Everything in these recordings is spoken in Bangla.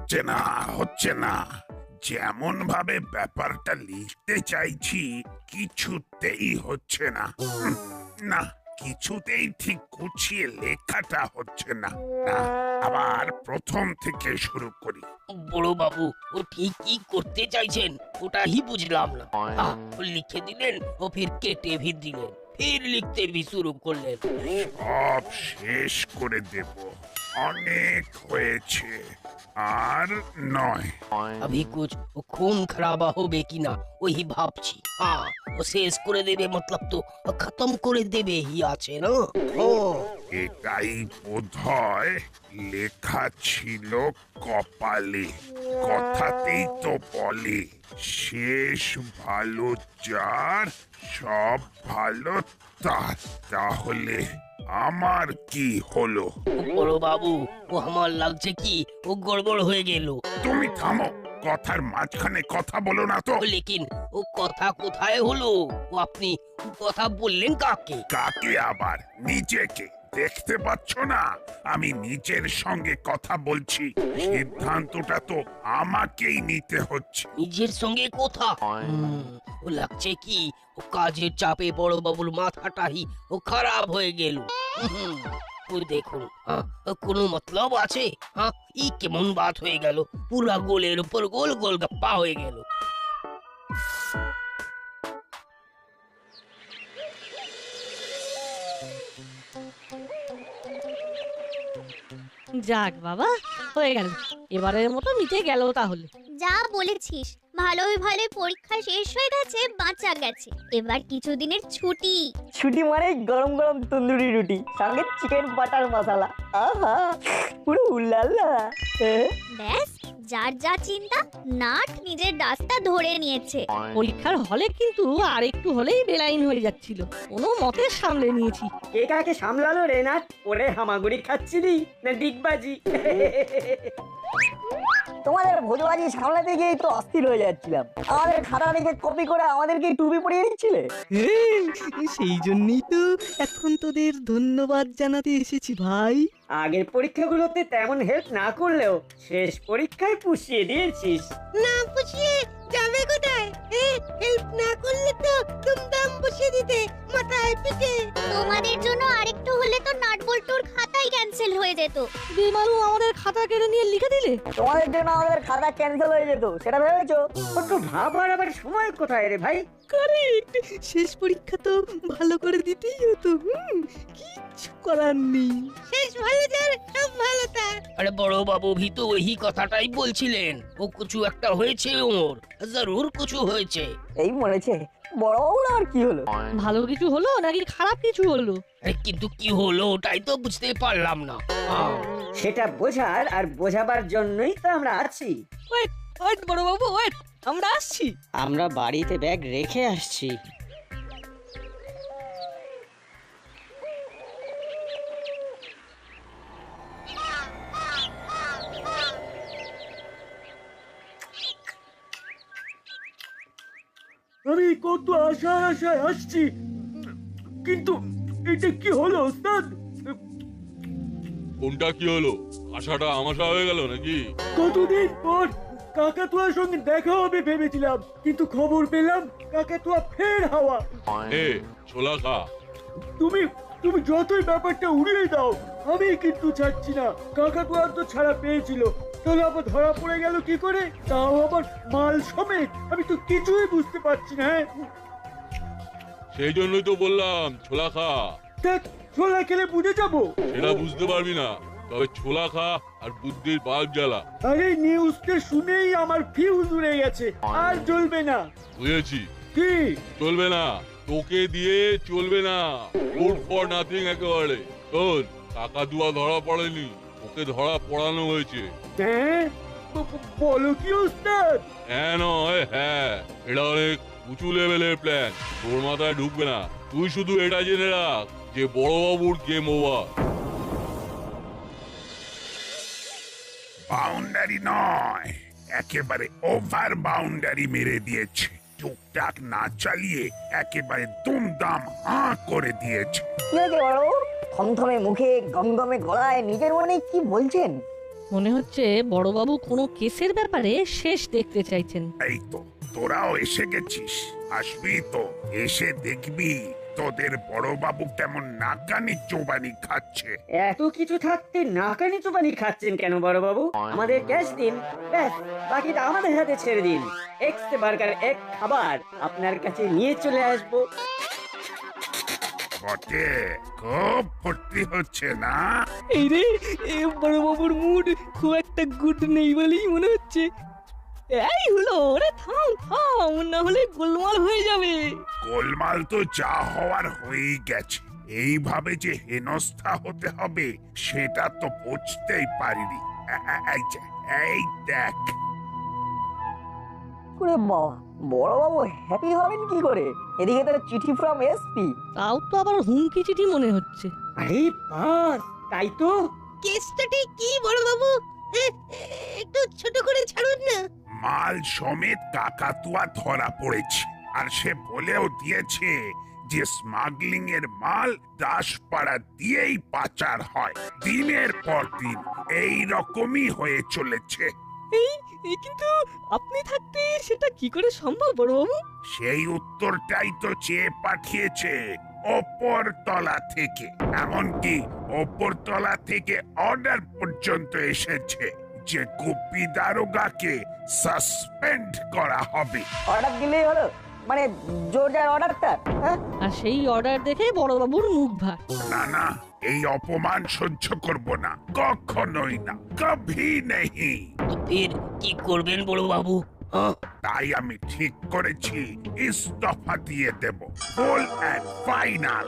হচ্ছে না হচ্ছে না, যেমন ভাবে ব্যাপারটা লিখতে চাইছি কিছুতেই হচ্ছে না। না, কিছুতেই ঠিক গুছিয়ে লেখাটা হচ্ছে না। না, আবার প্রথম থেকে শুরু করি। বড় বাবু, ও ঠিক কি করতে চাইছেন ওটাই বুঝলাম না। ও লিখে দিলেন, ও ফির কেটে भी দিলেন, ফির লিখতে भी শুরু করলেন। সব শেষ করে দেব, অনেক হয়েছে, আর নয়। अभी कुछ ও खून खराबा হবে কিনা ওই ভাবছি। ও শেষ করে দেবে মতলব তো ও খতম করে দেবে হি আছে না। ও এটাই বোধহয় লেখা ছিল কপালে। কথাতেই তো বলে, শেষ ভালো যার সব ভালো তার। তাহলে আমার কি হলো? বড় বাবু, ও আমার লাগছে কি ও গড়বড় হয়ে গেল। তুমি থামো, কথার মাঝখানে কথা বলো না তো। লেকিন ও কথা কোথায় হলো? ও আপনি কথা বললেন কাকে? কাকে আবার? নিজেকে দেখতে পাচ্ছ না আমি নিজের সঙ্গে কথা বলছি? সিদ্ধান্তটা তো আমাকেই নিতে হচ্ছে। নিজের সঙ্গে কথা? ও লাগছে কি ও কাজের চাপে বড় বাবুর মাথাটাই ও খারাপ হয়ে গেল। ও দেখুন, কোনো মতলব আছে? ই কেমন বাত হয়ে গেল, পুরা গোলের উপর গোল গোল গপ্পা হয়ে গেল। যাক বাবা, হয়ে গেল, এবারের মতো মিটে গেল তাহলে। যা বলেছিস, ভালোই ভালোই পরীক্ষা শেষ হয়ে গেছে, বাঁচা গেছে। এবার কিছুদিনের ছুটি। ছুটি মানে গরম গরম তন্দুরি রুটি সঙ্গে চিকেন বাটার মশলা, আহা পুরো উল্লাল্লা। ব্যাস, যার যা চিন্তা, নাট নিজের রাস্তা ধরে নিয়েছে। পরীক্ষার হলে কিন্তু আর একটু হলেই বেলাইন হয়ে যাচ্ছিল, কোনো মতে সামলে নিয়েছি। কে কাকে সামলালো রে নাট? ওরে হামাগুড়ি খাচ্ছিলি না ডিগবাজি? তোমাদের ভোজবাজি সামলাতে গিয়েই তো অস্থির হয়ে যাচ্ছিলাম। আমাদের খাতা দেখে কপি করে আমাদেরকে টুপি পরিয়ে দিচ্ছিলে। সেই জন্যই তো এখন তোদের ধন্যবাদ জানাতে এসেছি ভাই। আগের পরীক্ষাগুলোতে তেমন হেল্প না করলেও শেষ পরীক্ষায় পুষিয়ে দিয়েছিস। না পুষিয়ে যাবে কোথায়? হেল্প না করলে তো দুমদাম বসিয়ে দিতে মাথায় পিঠে। তোমাদের জন্য আরেকটু হলে তো নাট বল্টুর খাতাই ক্যান্সেল হয়ে যেত। বেমালু আমাদের খাতা কেড়ে নিয়ে লিখে দিলে। তোমাদের জন্য আমাদের খাতা ক্যান্সেল হয়ে যেত, সেটা ভেবেছো? একটু ভাবার আবার সময় কোথায় রে ভাই? কারেক্ট, শেষ পরীক্ষা তো ভালো করে দিতেই হতো। কিচ্ছু করার নেই। শেষ ভালো যার সব ভালো তার। আরে বড় বাবু ভি তো ওই কথাটাই বলছিলেন। ও কিছু একটা হয়েছে, ওর জরুর কিছু হয়েছে। এই মরেছে বড় আর কি হলো? ভালো কিছু হলো নাকি খারাপ কিছু হলো? কিন্তু কি হলো ওটাই তো বুঝতে পারলাম না। সেটা বোঝার আর বোঝাবার জন্যই তো আমরা আছি। ওয়েট ওয়েট বড় বাবু ওয়েট, আমরা আসছি। আমরা বাড়িতে ব্যাগ রেখে আসছি। আমি কত আশায় আসছি, কিন্তু এটা কি হলো ওস্তাদ? কোনটা কি হলো? আশাটা আমাশা হয়ে গেল নাকি? কতদিন পর কাকাতুয়ার সঙ্গে দেখা হবে ভেবেছিলাম, কিন্তু খবর পেলাম কাকাতুয়া ফের হাওয়া। এ ছোলা খা। তুমি তুমি যতই ব্যাপারটা উড়িয়ে দাও, আমি কিন্তু ছাড়ছি না। কাকাতুয়ার তো ছাড়া পেয়েছিল, তাহলে আবার ধরা পড়ে গেল কি করে? তাও আবার মাল সমেত। আমি তো কিছুই বুঝতে পারছি না। সেই জন্যই তো বললাম ছোলা খা। দেখ, ছোলা খেলে বুঝে যাবো। সেটা বুঝতে পারবি না, তবে ছোলা খা আর বুদ্ধির বাল্ব জ্বালা। আরে নিউজটা শুনেই আমার ফিউজ উড়ে গেছে, আর জ্বলবে না। বুঝেছি, কি চলবে না, তোকে দিয়ে চলবে না। গুড ফর নাথিং একেবারে। শোন, কাকাতুয়া ধরা পড়েনি, ওকে ধরা পড়ানো হয়েছে। হ্যাঁ? বলো কি ওস্তাদ? হ্যাঁ নয় হ্যাঁ, এটা অনেক উঁচু লেভেলের প্ল্যান, তোর মাথায় ঢুকবে না। তুই শুধু এটা জেনে রাখ যে বড়বাবুর গেম ওভার। বাউন্ডারি নয়, একেবারে ওভার বাউন্ডারি মেরে দিয়েছে। টুকটাক না চালিয়ে একেবারে দুমদাম হাঁ করে দিয়েছে। কি হয়েছে বড়? থমথমে মুখে গমগমে গলায় নিজের মনে কি বলছেন? মনে হচ্ছে বড়বাবু কোনো কেসের ব্যাপারে শেষ দেখতে চাইছেন। এই তো তোরাও এসে গেছিস, আসবি তো, এসে দেখবি তোদের বড়বাবু কেমন নাকানি চোবানি খাচ্ছে। এত কিছু থাকতে নাকানি চোবানি খাচ্ছেন কেন বড় বাবু? আমাদের ক্যাশ দিন, ব্যাস বাকিটা আমাদের হাতে ছেড়ে দিন। এক্স বার্গার এক খাবার আপনার কাছে নিয়ে চলে আসবো। বটে, খুব ফুর্তি হচ্ছে না? এই রে, এ বড়বাবুর মুড খুব একটা গুড নেই বলেই মনে হচ্ছে। এই হলো, ওরে থাম থাম, না হলে গোলমাল হয়ে যাবে। গোলমাল তো যা হওয়ার হয়েই গেছে। এইভাবে যে হেনস্থা হতে হবে সেটা তো বুঝতেই পারিনি। এই যে, এই দেখ। ওরে বাবা, বড় বাবু হ্যাপি হবেন কি করে? এদিকে তার চিঠি ফ্রম এসপি। তাও তো আবার হুমকি চিঠি মনে হচ্ছে। আরে বাস, তাই তো। কেসটা ঠিক কি বড়বাবু? একটু ছোট করে ছাড়ুন না। মাল সমেত কাকাতুয়া ধরা পড়েছে, আর সে বলেও দিয়েছে যে স্মাগলিং এর মাল দাসপাড়া দিয়েই পাচার হয়। দিনের পর দিন এই রকমই হয়ে চলেছে। কিন্তু আপনি থাকতে সেটা কি করে সম্ভব বড়বাবু? সেই উত্তরটাই তো চেয়ে পাঠিয়েছে ওপর তলা থেকে। এমনকি ওপর তলা থেকে অর্ডার পর্যন্ত এসেছে যে গুপি দারোগাকে সাসপেন্ড করা হবে। অর্ডার দিলেই হলো, মানে জোর যার অর্ডারটা। হ্যাঁ, আর সেই অর্ডার দেখে বড়বাবুর মুখ ভার। না না, এই অপমান সহ্য করব না, কখনোই না, কভি নেই। তো ফের কি করবেন বড় বাবু? হ্যাঁ, তাই আমি ঠিক করেছি ইস্তফা দিয়ে দেব, ফুল এন্ড ফাইনাল।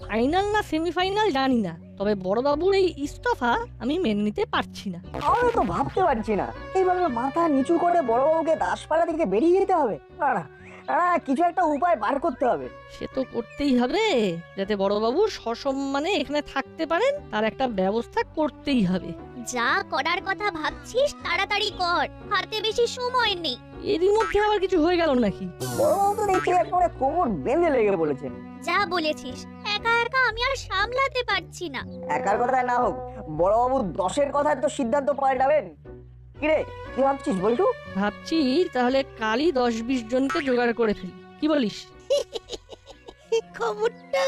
ফাইনাল না সেমিফাইনাল জানি না, তবে বড়বাবুর এই ইস্তফা আমি মেনে নিতে পারছি না। আমরা তো ভাবতে পারছি না এইভাবে মাথা নিচু করে বড়বাবুকে দাসপাড়া থেকে বেরিয়ে যেতে হবে। না না না, কিছু একটা উপায় বার করতে হবে। সে তো করতেই হবে, যাতে বড়বাবু সসম্মানে এখানে থাকতে পারেন তার একটা ব্যবস্থা করতেই হবে। যা করার কথা ভাবছিস তাড়াতাড়ি কর, হাতে বেশি সময় নেই। এরই মধ্যে আবার কিছু হয়ে গেল নাকি? বড়বাবু তো দেখছি একবারে কোমর বেঁধে লেগে বলেছেন। যা বলেছিস, একা একা আমি আর সামলাতে পারছি না। একার কথায় না হোক, বড়বাবু 10-এর কথায় তো সিদ্ধান্ত পাল্টাবেন। কিরে, কি ভাবছিস বলটু? ভাবছি তাহলে কালই 10-20 জনকে জোগাড় করে ফেলি, কি বলিস? খবরটা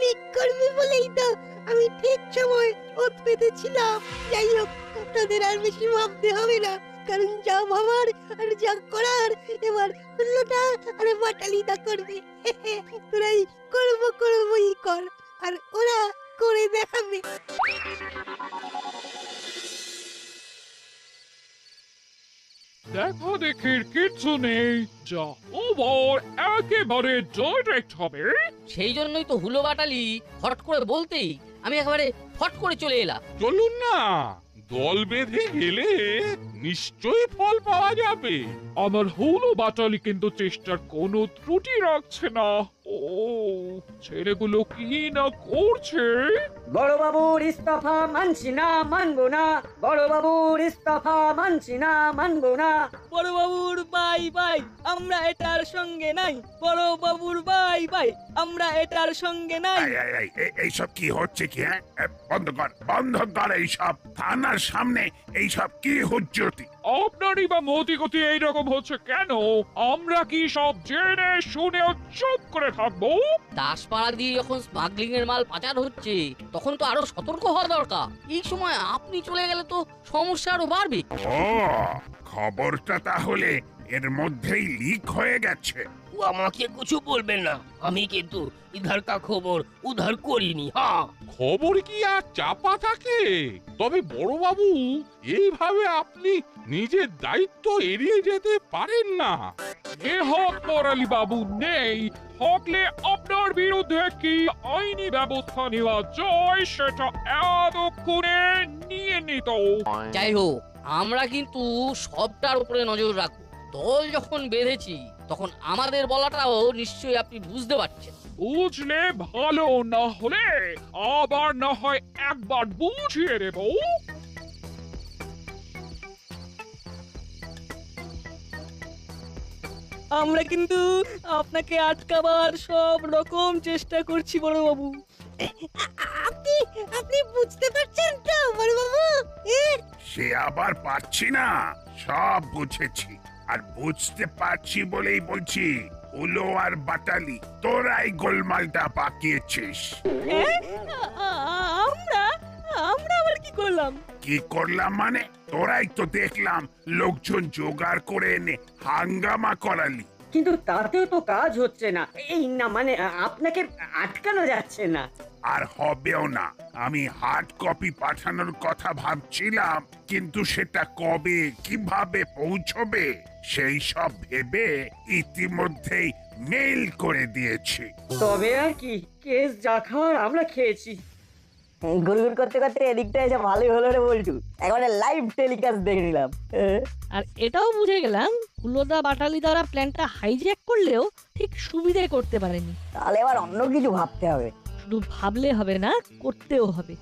লিক করবে বলেই তো আমি ঠিক সময় ওত পেতেছিলাম। যাই হোক, আপনাদের আর বেশি ভাবতে হবে না, কারণ যা ভাবার আর যা করার এবার হুল্লোটা আর বাটালিদা করবে। তোরাই করবই কর, আর ওরা করে দেখাবে। দেখো দেখির কিচ্ছু নেই, যা ওভার একেবারে ডাইরেক্ট হবে। সেই জন্যই তো হুলো বাটালি হট করে বলতেই আমি একেবারে ফট করে চলে এলাম। চলুন না, দল বেঁধে গেলে নিশ্চয়ই ফল পাওয়া যাবে। আমার হলো বাটালি কিন্তু চেষ্টার কোনো ত্রুটি রাখছে না। ও, ছেলেগুলো কি না করছে। বড়বাবুর ইস্তফা মানছি না, মানবো না। বড়বাবুর ইস্তফা মানছি না, মানবো না। বড়বাবুর বাই বাই, আমরা এটার সঙ্গে নাই। বড়বাবুর বাই বাই, আমরা এটার সঙ্গে নাই। এইসব কি হচ্ছে কি? হ্যাঁ, বন্ধ কর এইসব। থানার সামনে এইসব কি হুজ্জতি? আপনারই বা মতি গতি এইরকম হচ্ছে কেন? আমরা কি সব জেনে শুনেও চুপ করে থাকবো? দাসপাড়া দিয়ে যখন স্মাগলিং এর মাল পাচার হচ্ছে তখন তো আরো সতর্ক হওয়া দরকার। এই সময় আপনি চলে গেলে তো সমস্যা আরো বাড়বে। ও, খবরটা তাহলে এর মধ্যেই লিক হয়ে গেছে। ও আমাকে কিছু বলবেন না, আমি কিন্তু ইধার কা খবর উধার করিনি। হ্যাঁ, খবর কি আর চাপা থাকে? তবে বড়বাবু, এইভাবে আপনি নিজের দায়িত্ব এড়িয়ে যেতে পারেন না। এ হক পরালি বাবু নেই, থাকলে আপনার বিরুদ্ধে কি আইনি ব্যবস্থা নেওয়া যায় সেটা এতক্ষণে নিয়ে নিত। যাই হোক, আমরা কিন্তু সবটার উপরে নজর রাখবো। দল যখন বেঁধেছি তখন আমাদের বলাটাও নিশ্চয়ই আপনি বুঝতে পারছেন। বুঝলে ভালো, না হলে আবার না হয় একবার বুঝিয়ে দেব। আমরা কিন্তু আপনাকে আটকাবার সব রকম চেষ্টা করছি বড়বাবু। আপনি আপনি বুঝতে পারছেন তো বড়বাবু? সে আবার পারছি না, সব বুঝেছি। আর বুঝতে পারছি বলেই বলছি, উলো আর বাটালি তোরাই গোলমালটা পাকিয়েছিস। আমরা আমরা আবার কি করলাম? কি করলাম মানে? তোরাই তো দেখলাম লোকজন জোগাড় করে এনে হাঙ্গামা করালি। কিন্তু তাতেও তো কাজ হচ্ছে না। এই না মানে আপনাকে আটকানো যাচ্ছে না। আর হবেও না। আমি হার্ড কপি পাঠানোর কথা ভাবছিলাম, কিন্তু সেটা কবে কিভাবে পৌঁছবে সেই সব ভেবে ইতিমধ্যেই মেইল করে দিয়েছি। তবে আর কি, কেস যা খাওয়ার আমরা খেয়েছি। গুলগুল করতে করতে এদিকটা এসে ভালোই হলো রে বলটু, একবারে লাইভ টেলিকাস্ট দেখে নিলাম। আর এটাও বুঝে গেলাম হুলোদা বাটালি দ্বারা প্ল্যানটা হাইজ্যাক করলেও ঠিক সুবিধে করতে পারেনি। তাহলে এবার অন্য কিছু ভাবতে হবে। শুধু ভাবলে হবে না, করতেও হবে।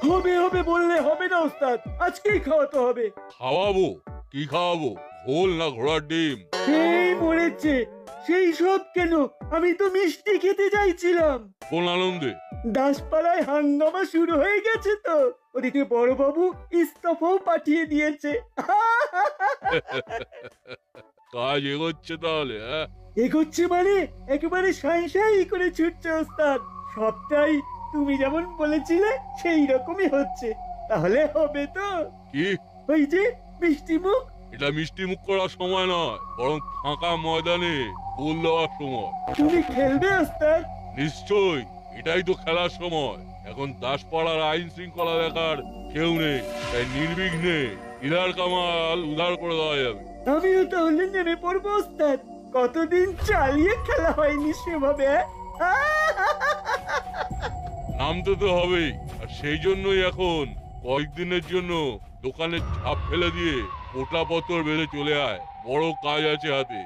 হবে হবে বললে হবে না ওস্তাদ, আজকেই খাওয়াতে হবে। খাওয়াবো? কি খাওয়াবো? ঘোল না ঘোড়ার ডিম? সেই মরেছে, সেই সব কেন, আমি তো মিষ্টি খেতে চাইছিলাম। কোন আনন্দে? দাসপাড়ায় হাঙ্গামা শুরু হয়ে গেছে তো, ওদিকে বড়বাবু ইস্তফাও পাঠিয়ে দিয়েছে। কাজ এগোচ্ছে তাহলে? হ্যাঁ, এগোচ্ছে মানে একেবারে সাই সাই করে ছুটছে ওস্তাদ। সবটাই তুমি যেমন বলেছিলে সেই রকমই হচ্ছে। তাহলে হবে তো? কি? ওই যে মিষ্টি মুখ। এটা মিষ্টি মুখ করার সময় নয়, বরং ফাঁকা ময়দানে গোল দেওয়ার সময়। তুমি খেলবে ওস্তাদ? নিশ্চয়ই, এটাই তো খেলার সময়। এখন দাসপাড়ার আইন শৃঙ্খলা দেখার কেউ নেই, তাই নির্বিঘ্নে ইধার কামাল উধার করে দেওয়া যাবে। আমিও তাহলে নেমে পড়বো ওস্তাদ। কতদিন চালিয়ে খেলা হয়নি সেভাবে। নামতে তো হবেই, আর সেই জন্যই এখন কয়েকদিনের জন্য দোকানে ঝাঁপ ফেলে দিয়ে পোটা পত্তর বেঁধে চলে আয়, বড় কাজ আছে হাতে।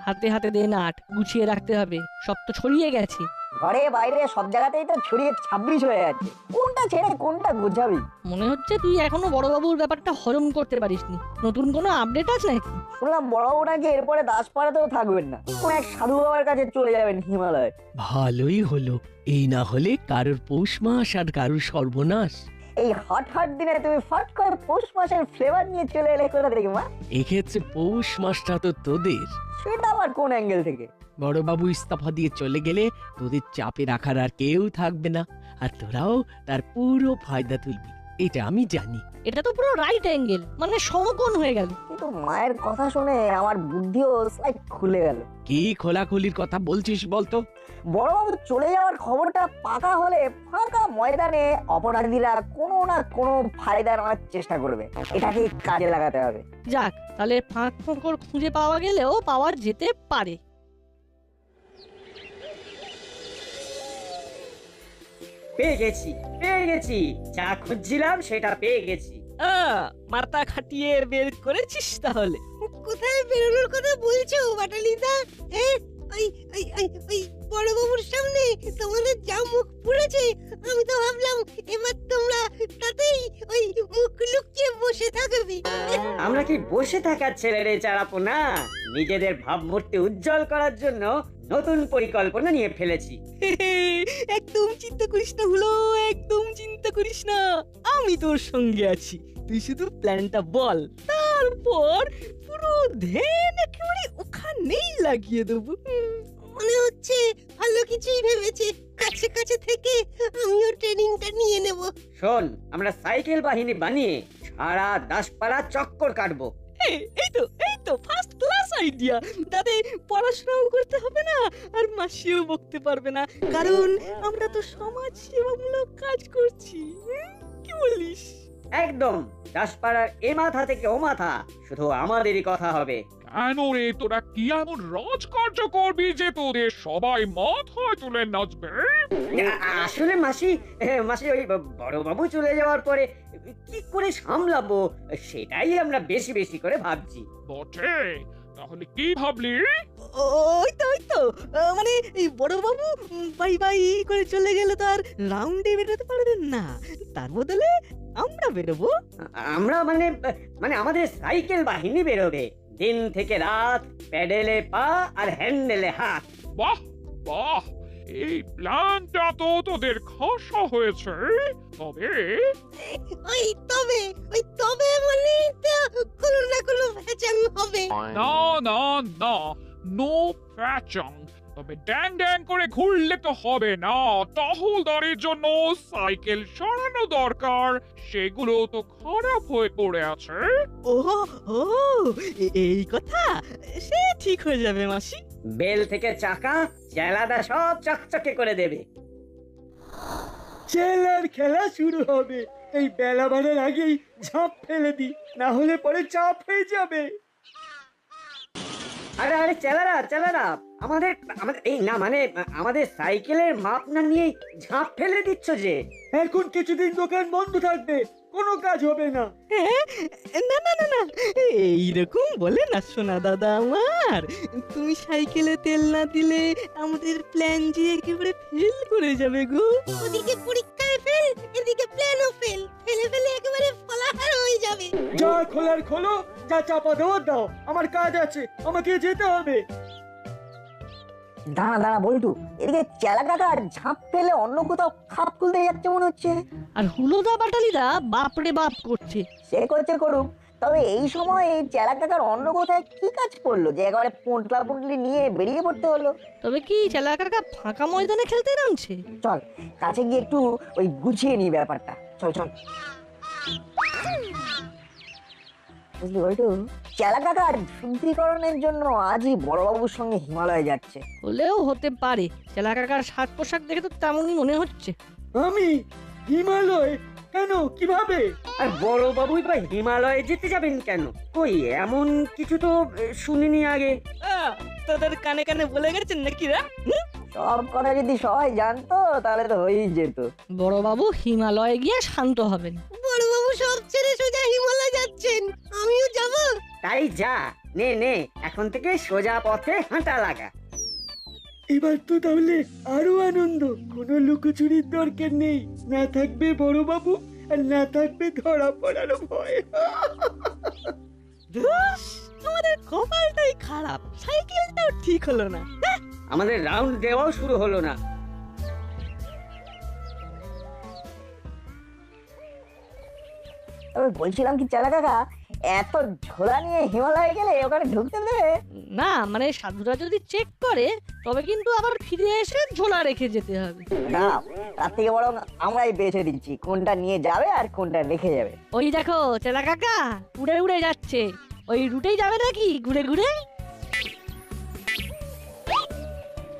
হাতে হাতে দে নাট, গুছিয়ে রাখতে হবে, সব তো ছড়িয়ে গেছে। ঘরে বাইরে সব জায়গাতেই তো ছড়িয়ে 26 হয়ে যাচ্ছে, কোনটা ছেড়ে কোনটা গোছাবি? মনে হচ্ছে তুই এখনো বড়বাবুর ব্যাপারটা হজম করতে পারিসনি। নতুন কোনো আপডেট আছে নাকি? শুনলাম বড়বাবু নাকি এরপরে দাসপাড়াতেও থাকবেন না, কোন এক সাধু বাবার কাছে চলে যাবেন হিমালয়। ভালোই হলো, এই না হলে কারোর পৌষ মাস আর কারোর সর্বনাশ। এই হট দিনে তুমি ফট করে পৌষ মাসের ফ্লেভার নিয়ে চলে এলে কোথা থেকে মা? এক্ষেত্রে পৌষ মাসটা তো তোদের। সেটা আবার কোন অ্যাঙ্গেল থেকে? বড়বাবু ইস্তফা দিয়ে চলে গেলে তোদের চাপে রাখার আর কেউ থাকবে না, আর তোরাও তার পুরো ফায়দা তুলবি, এটা আমি জানি। এটা তো পুরো রাইট অ্যাঙ্গেল, মানে সমকোণ হয়ে গেল। কিন্তু মায়ের কথা শুনে আমার বুদ্ধিও স্লাইড খুলে গেল। কি খোলাখুলির কথা বলছিস বলতো? বড়বাবু চলে যাওয়ার খবরটা পাকা হলে ফাঁকা ময়দানে অপরাধীরা কোনো না কোনো ফায়দা নেওয়ার চেষ্টা করবে, এটাকে কাজে লাগাতে হবে। যাক, তাহলে ফাঁক ফোকর খুঁজে পাওয়া গেলেও পাওয়া যেতে পারে। পেয়ে গেছি, যা খুঁজছিলাম সেটা পেয়ে গেছি। মাথা খাটিয়ে বের করেছিস তাহলে? কোথায় বেরোনোর কথা বলছো বাটালিদা? ওই ওই ওই ওই বড়বাবুর সামনে তোমাদের যা মুখ পুড়েছে, আমি তো ভাবলাম এবার তোমরা তাতেই ওই মুখ লুকিয়ে বসে থাকবে। আমরা কি বসে থাকার ছেলেরে চারাপোনা? নিজেদের ভাবমূর্তি উজ্জ্বল করার জন্য নতুন পরিকল্পনা নিয়ে ফেলেছি। একদম চিন্তা করিস না হলো, একদম চিন্তা করিস না, আমি তোর সঙ্গে আছি। তুই শুধু প্ল্যানটা বল, তারপর পুরো ধ্যান একেবারে ওখানেই লাগিয়ে দেবো। মনে হচ্ছে ভালো কিছুই ভেবেছে, কাছে কাছে থেকে আমিও ট্রেনিংটা নিয়ে নেব। শোন, আমরা সাইকেল বাহিনী বানিয়ে সারা দাসপাড়া চক্কর কাটবো। এই তো ফার্স্ট ক্লাস আইডিয়া। তাতে পড়াশোনাও করতে হবে না, আর মাসিও বকতে পারবে না, কারণ আমরা তো সমাজ সেবামূলক কাজ করছি। কি বলিস? একদম, দাসপাড়ার এ মাথা থেকে ও মাথা শুধু আমাদেরই কথা হবে। কেন রে, তোরা কি এমন রাজকার্য করবি যে তোদের সবাই মাথায় তুলে নাচবে? আসলে মাসি ওই বড়বাবু চলে যাওয়ার পরে কি করে সামলাবো সেটাই আমরা বেশি বেশি করে ভাবছি। বটে, তাহলে কি ভাবলি? ওই তো মানে এই বড়বাবু বাই বাই করে চলে গেলে তো আর রাউন্ডে বেরোতে পারবেন না, তার বদলে আমরা বেরোবো? আমরা মানে মানে আমাদের সাইকেল বাহিনী বেরোবে। দিন থেকে রাত, প্যাডেলে পা আর হ্যান্ডেলে হাত। বাহ বাহ, এই প্ল্যানটা তো তোদের খাসা হয়েছে। তবে ওই তবে মানে কোনো না কোনো ভেজাল হবে। না না না, নো প্যাচং। তবে ড্যাং ড্যাং করে ঘুরলে তো হবে না, টহলদারির জন্য সাইকেল সরানো দরকার, সেগুলো তো খারাপ হয়ে পড়ে আছে। ও ও এই কথা, সে ঠিক হয়ে যাবে মাসি। বেল থেকে চাকা চেলাদা সব চকচকে করে দেবে। চেলার খেলা শুরু হবে। এই বেলা বাড়ার আগেই ঝাঁপ ফেলে দি, না হলে পরে চাপ হয়ে যাবে। আরে আরে চেলারা আমাদের আমাদের এই না মানে আমাদের সাইকেলের মাপ না নিয়ে ঝাঁপ ফেলে দিচ্ছ যে। এখন কিছুদিন দোকান বন্ধ থাকবে, কোনো কাজ হবে না। না না না না, এইরকম বলে না সোনা দাদা আমার। তুমি সাইকেলে তেল না দিলে আমাদের প্ল্যান যে একেবারে ফেল করে যাবে গো। ওদিকে পরীক্ষায় ফেল, এদিকে প্ল্যানও ফেল, ফেলে ফেলে একেবারে ফলাহার হয়ে যাবে। যা খোলার খোলো, যা চাপা দেওয়ার দাও, আমার কাজ আছে, আমাকে যেতে হবে। দাঁড়া বল্টু, এদিকে চেলা কাকার ঝাঁপ ফেলে অন্য কোথাও খাপ খুলতে যাচ্ছে মনে হচ্ছে। আর হুলোদা বাটালিরা বাপরে বাপ করছে। সে করছে করুক, তবে এই সময় এই চেলা কাকার অন্য কোথায় কি কাজ করলো যে একেবারে পোঁটলা পুঁটলি নিয়ে বেরিয়ে পড়তে হলো? তবে কি চেলা কাকা ফাঁকা ময়দানে খেলতে নামছে? চল কাছে গিয়ে একটু ওই গুছিয়ে নি ব্যাপারটা। চল বুঝলি বল্টু, চেলা কাকার শুদ্ধিকরণের জন্য আজই বড়বাবুর সঙ্গে হিমালয়ে যাচ্ছে। হলেও হতে পারে, চেলা কাকার সাজ পোশাক দেখে তো তেমনই মনে হচ্ছে। আমি হিমালয়? কেন, কিভাবে? আর বড় বাবুই বা হিমালয়ে যেতে যাবেন কেন? কই এমন কিছু তো শুনিনি আগে। তোদের কানে কানে বলে গেছেন নাকি রা? সব কথা যদি সবাই জানতো তাহলে তো হয়েই যেত। বড়বাবু হিমালয়ে গিয়ে শান্ত হবেন। বড়বাবু সব ছেড়ে সোজা হিমালয় যাচ্ছেন, আমিও যাব। তাই যা, নে এখন থেকে সোজা পথে হাঁটা লাগা। এবার তো তাহলে আরো আনন্দ, কোনো লুকোচুরির দরকার নেই। না থাকবে বড় বাবু, আর না থাকবে ধরা পড়ার ভয়। আমাদের কপালটাই খারাপ, সাইকেলটাও ঠিক হলো না। আমাদের রাউন্ড দেওয়াও শুরু হলো না। তবে বলছিলাম কি চেলা কাকা, এত ঝোলা নিয়ে হিমালয়ে গেলে ওখানে ঢুকতে দেবে? না মানে সাধুরা যদি চেক করে তবে কিন্তু আবার ফিরে এসে ঝোলা রেখে যেতে হবে। না, তার থেকে বরং আমরাই বেছে দিচ্ছি কোনটা নিয়ে যাবে আর কোনটা রেখে যাবে। ওই দেখো চেলা কাকা উড়ে উড়ে যাচ্ছে, ওই রুটেই যাবে নাকি ঘুরে ঘুরে?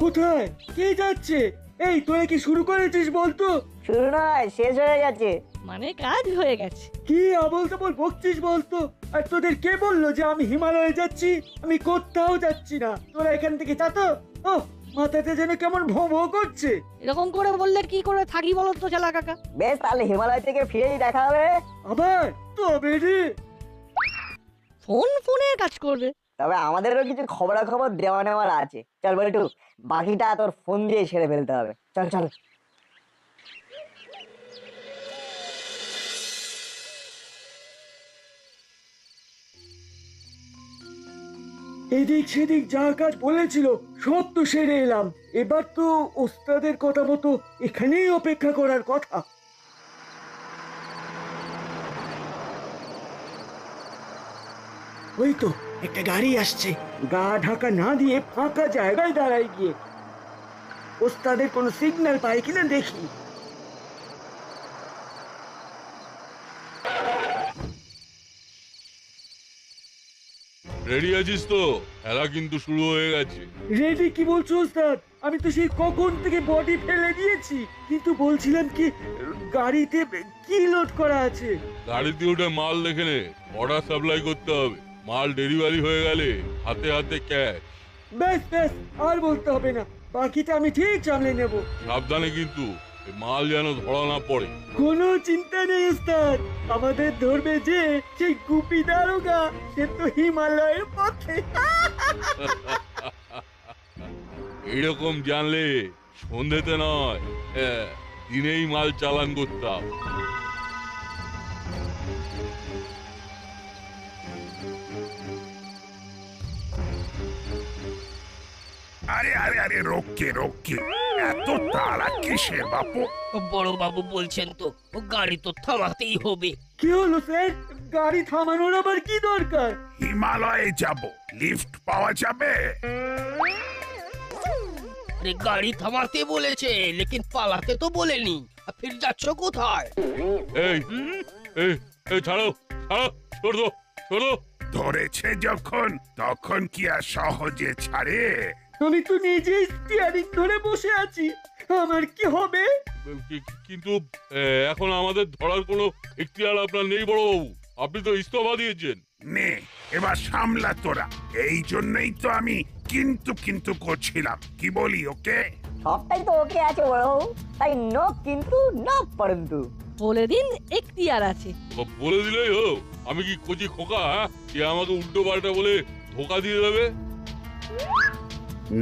কোথায় কে যাচ্ছে? এই তোরা কি শুরু করেছিস বলতো? শুরু নয়, শেষ হয়ে গেছে। মানে কাজ হয়ে গেছে। কি আবল তাবল বকছিস বলতো? আর তোদের কে বললো যে আমি হিমালয়ে যাচ্ছি? আমি কোথাও যাচ্ছি না, তোরা এখান থেকে যা তো। ও মাথাতে যেন কেমন ভো ভো করছে। এরকম করে বললে কি করে থাকি বলো তো চেলা কাকা? বেশ, তাহলে হিমালয় থেকে ফিরেই দেখা হবে। আবার তবে রে, ফোনের কাজ করবে। তবে আমাদেরও কিছু খবরাখবর দেওয়া নেওয়ার আছে। চল বলটু, বাকিটা তোর ফোন দিয়ে সেরে ফেলতে হবে। চল এদিক সেদিক যা কাজ বলেছিল সব তো সেরে এলাম। এবার তো ওস্তাদের কথা মতো এখানেই অপেক্ষা করার কথা। ওই তো একটা গাড়ি আসছে, গা ঢাকা না দিয়ে ফাঁকা জায়গায় দাঁড়ায় গিয়ে ওস্তাদের কোনো সিগন্যাল পায় কিনা দেখি। রেডি আছিস তো? খেলা কিন্তু শুরু হয়ে গেছে। রেডি কি বলছো ওস্তাদ? আমি তো সেই কখন থেকে বডি ফেলে দিয়েছি, কিন্তু বলছিলাম কি গাড়িতে কি লোড করা আছে? গাড়িতে উঠে মাল দেখে নে, অর্ডার সাপ্লাই করতে হবে। মাল ডেলিভারি হয়ে গেলে হাতে হাতে ক্যাশ। ব্যাস আর বলতে হবে না, বাকিটা আমি ঠিক সামলে নেব। সাবধানে কিন্তু, মাল যেন ধরা না পড়ে। কোনো চিন্তা নেই ওস্তাদ, আমাদের ধরবে যে সেই গুপি দারোগা, সে তো হিমালয়ের পথে। এইরকম জানলে সন্ধ্যেতে নয়, দিনেই মাল চালান করতাম। আরে আরে আরে রোকে রোকে, এত তাড়া কিসের বাপু? বড় বাবু বলছেন তো ও গাড়ি তো থামাতেই হবে। কি হলো স্যার? গাড়ি থামানোর আবার কি দরকার? হিমালয়ে যাব, লিফট পাওয়া যাবে? আরে গাড়ি থামাতে বলেছে, লেকিন পালাতে তো বলেনি। আর ফির যাচ্ছ কোথায়? এই এই এই ছাড়ো ছাড়ো, ছোড় দো ছোড় দো। ধরেছে যখন তখন কি আর সহজে ছাড়ে? আমি তো নিজেই স্টিয়ারিং ধরে বসে আছি, আমার কি হবে? কিন্তু এখন আমাদের ধরার কোনো এখতিয়ার আপনার নেই বড় বাবু, আপনি তো ইস্তফা দিয়েছেন। নে এবার সামলা তোরা, এই জন্যই তো আমি কিন্তু কিন্তু করছিলাম। কি বলি ওকে? সবটাই তো ওকে আছে বড়বাবু, তাই নো কিন্তু নো পরন্তু। বলে দিন এখতিয়ার আছে। বলে দিলেই হলো। আমি কি কচি খোকা, হ্যাঁ? যে আমাকে উল্টো পাল্টা বলে ধোকা দিয়ে দেবে?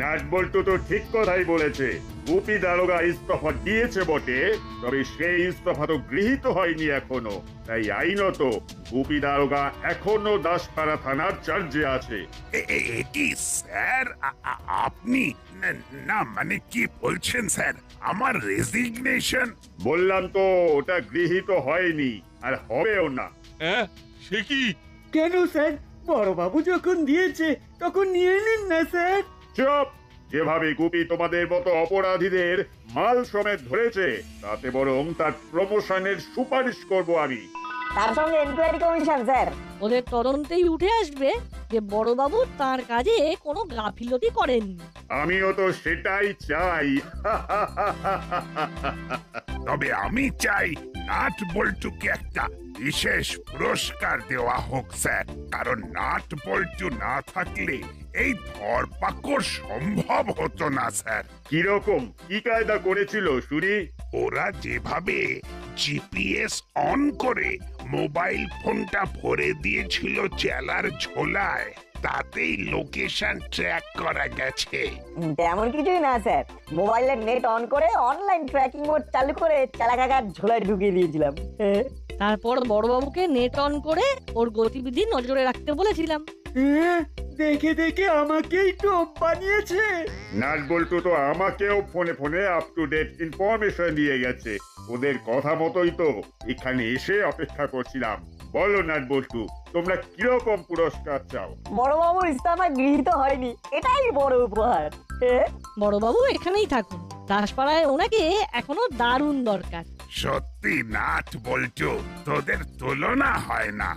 নাটবল্টু তো ঠিক কথাই বলেছে। গুপি দারোগা ইস্তফা দিয়েছে বটে, তবে সেই ইস্তফা তো গৃহীত হয়নি এখনো। তাই আইনত গুপি দারোগা এখনো দাসপাড়া থানার চার্জে আছে। কি স্যার আপনি? না মানে কি বলছেন স্যার? আমার রেজিগনেশন? বললাম তো ওটা গৃহীত হয়নি, আর হবেও না। হ্যাঁ সে কি? কেন স্যার? বড়বাবু যখন দিয়েছে তখন নিয়ে নিন না স্যার। চুপ! যেভাবে গুপি তোমাদের মতো অপরাধীদের মাল সমেত ধরেছে, তাতে বরং তার প্রমোশনের সুপারিশ করব আমি। তার সঙ্গে এনকোয়ারি কমিশন স্যার। ওদের তদন্তেই উঠে আসবে যে বড়বাবু তার কাজে কোনো গাফিলতি করেন। আমিও তো সেটাই চাই। তবে আমি চাই নাট বল্টুকে একটা বিশেষ পুরস্কার দেওয়া হোক স্যার, কারণ নাট বল্টু না থাকলে এই ধরপাকড় সম্ভব হতো না স্যার। কিরকম কি কায়দা করেছিল শুনি? ওরা যেভাবে জিপিএস অন করে মোবাইল ফোনটা ভরে দিয়েছিল চেলার ঝোলায়, তাতেই লোকেশন ট্র্যাক করা গেছে। তেমন কিছুই না স্যার, মোবাইলের নেট অন করে অনলাইন ট্র্যাকিং মোড চালু করে চালা কাকার ঝোলায় ঢুকিয়ে দিয়েছিলাম। তারপর বড়বাবুকে নেট অন করে ওর গতিবিধি নজরে রাখতে বলেছিলাম। দেখে দেখে আমাকেই টোপ বানিয়েছে। নাটবল্টু তো আমাকেও ফোনে ফোনে আপ টু ডেট ইনফরমেশন দিয়ে গেছে। ওদের কথা মতোই তো এখানে এসে অপেক্ষা করছিলাম। বলো নাটবল্টু, তোমরা কিরকম পুরস্কার চাও? বড়বাবু ইস্তফা গৃহীত হয়নি, এটাই বড় উপহার। বড়বাবু এখানেই থাকুন, দাসপাড়ায় ওনাকে এখনো দারুণ দরকার। সত্যি নাট বল্টু, তোদের তুলনা হয় না।